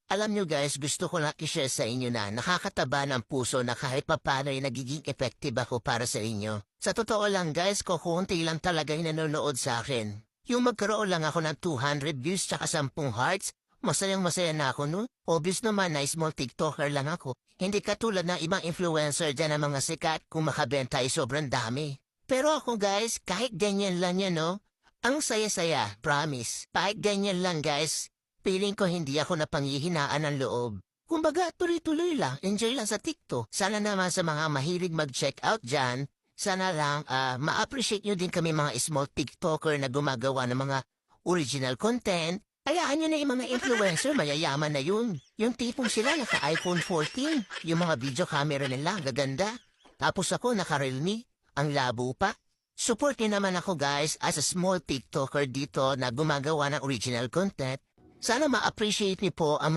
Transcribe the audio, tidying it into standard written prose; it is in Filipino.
Alam nyo guys, gusto ko lang i-share sa inyo na nakakataba ng puso na kahit papano ay nagiging effective ako para sa inyo. Sa totoo lang guys, kukunti lang talaga yung nanonood sa akin. Yung magkaroon lang ako ng 200 views tsaka 10 hearts, masayang masaya na ako no? Obvious naman na small TikToker lang ako. Hindi katulad ng ibang influencer dyan ng mga sikat kung makabenta ay sobrang dami. Pero ako guys, kahit ganyan lang yan no? Ang saya-saya, promise. Kahit ganyan lang guys, feeling ko hindi ako napanghihinaan ng loob. Kumbaga, tuloy-tuloy lang, enjoy lang sa TikTok. Sana naman sa mga mahilig mag-check out dyan, sana lang ma-appreciate nyo din kami mga small TikToker na gumagawa ng mga original content. Hayaan nyo na yung mga influencer, mayayaman na yun. Yung tipong sila naka-iPhone 14, yung mga video camera nila, gaganda. Tapos ako naka-Realme, ang labo pa. Support niyo naman ako guys as a small TikToker dito na gumagawa ng original content. Sana ma-appreciate niyo po ang mga